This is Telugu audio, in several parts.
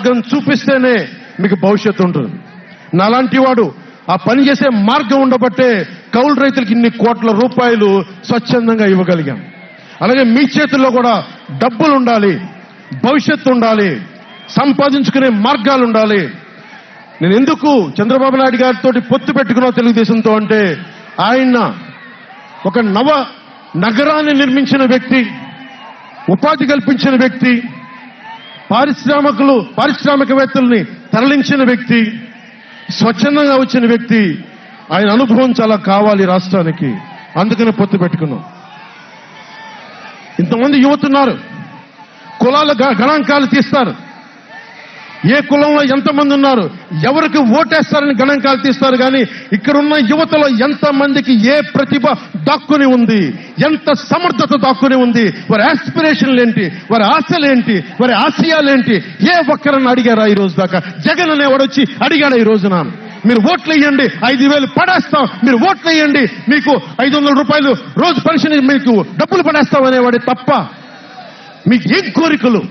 మార్గం చూపిస్తేనే మీకు భవిష్యత్తు ఉంటుంది. నాలాంటి వాడు ఆ పని చేసే మార్గం ఉండబట్టే కౌలు రైతులకు ఇన్ని కోట్ల రూపాయలు స్వచ్ఛందంగా ఇవ్వగలిగాం. అలాగే మీ చేతుల్లో కూడా డబ్బులు ఉండాలి, భవిష్యత్తు ఉండాలి, సంపాదించుకునే మార్గాలు ఉండాలి. నేను ఎందుకు చంద్రబాబు నాయుడు గారితో పొత్తు పెట్టుకున్నా తెలుగుదేశంతో అంటే, ఆయన ఒక నవ నగరాన్ని నిర్మించిన వ్యక్తి, ఉపాధి కల్పించిన వ్యక్తి, పారిశ్రామికవేత్తల్ని తరలించిన వ్యక్ి, స్వచ్ఛందంగా వచ్చిన వ్యక్తి. ఆయన అనుభవం చాలా కావాలి రాష్ట్రానికి. అందుకని పొత్తు పెట్టుకున్నాం. ఇంతమంది యువతున్నారు, కులాల గణాంకాలు తీస్తారు. ఏ కులంలో ఎంతమంది ఉన్నారు, ఎవరికి ఓటేస్తారని గణాంకాలు తీస్తారు. కానీ ఇక్కడున్న యువతలో ఎంతమందికి ఏ ప్రతిభ దాక్కుని ఉంది, ఎంత సమర్థత దాక్కుని ఉంది, వారి ఆస్పిరేషన్లు ఏంటి, వారి ఆశలేంటి, వారి ఆశయాలేంటి, ఏ ఒక్కరన్నా అడిగారా ఈ రోజు దాకా? జగన్ అనేవాడు వచ్చి అడిగాడా ఈ రోజున? మీరు ఓట్లు వేయండి, 5,000 పడేస్తాం, మీరు ఓట్లు వేయండి, మీకు 500 రూపాయలు రోజు పెన్షన్, మీకు డబ్బులు పడేస్తాం అనేవాడే తప్ప మీకు ఏం కోరికలు?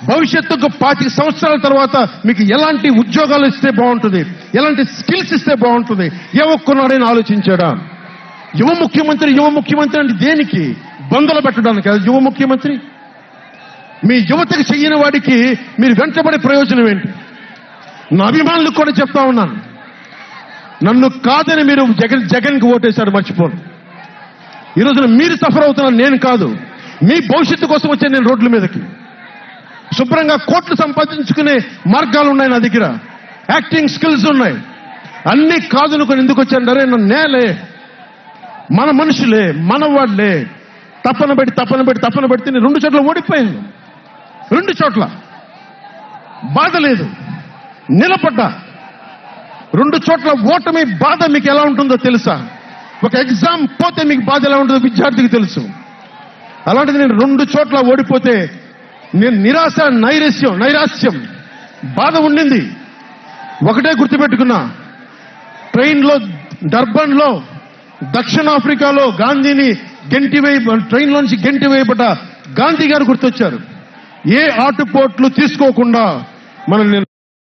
భవిష్యత్తుకు 25 సంవత్సరాల తర్వాత మీకు ఎలాంటి ఉద్యోగాలు ఇస్తే బాగుంటుంది, ఎలాంటి స్కిల్స్ ఇస్తే బాగుంటుంది, ఏ ఒక్కనాడైనా ఆలోచించాడా? యువ ముఖ్యమంత్రి అంటే దేనికి? బంధులు పెట్టడానికి కదా యువ ముఖ్యమంత్రి. మీ యువతకు చెయ్యని వాడికి మీరు వెంటబడే ప్రయోజనం ఏంటి? నా అభిమానులకు కూడా చెప్తా ఉన్నాను, నన్ను కాదని మీరు జగన్కి ఓటేశారు, మర్చిపోను. ఈ రోజున మీరు సఫర్ అవుతున్నారు, నేను కాదు. మీ భవిష్యత్తు కోసం వచ్చే నేను రోడ్ల మీదకి శుభ్రంగా కోట్లు సంపాదించుకునే మార్గాలు ఉన్నాయి నా దగ్గర, యాక్టింగ్ స్కిల్స్ ఉన్నాయి. అన్ని కాదనుకొని ఎందుకు వచ్చారంటే, నన్ను నేలే, మన మనుషులే, మన వాళ్ళే, తప్పన పెడితే నేను 2 చోట్ల ఓడిపోయాను. 2 చోట్ల బాధ లేదు, నిలబడ్డా. 2 చోట్ల ఓటమి బాధ మీకు ఎలా ఉంటుందో తెలుసా? ఒక ఎగ్జామ్ పోతే మీకు బాధ ఎలా ఉంటుందో విద్యార్థికి తెలుసు. అలాంటిది నేను 2 చోట్ల ఓడిపోతే నేను నిరాశ, నైరాశ్యం, బాధ ఉండింది. ఒకటే గుర్తుపెట్టుకున్నా, ట్రైన్లో డర్బన్లో దక్షిణాఫ్రికాలో గాంధీని ట్రైన్లోంచి గెంటివేయబడ్డ గాంధీ గారు గుర్తొచ్చారు. ఏ ఆటుపోట్లు తీసుకోకుండా మనం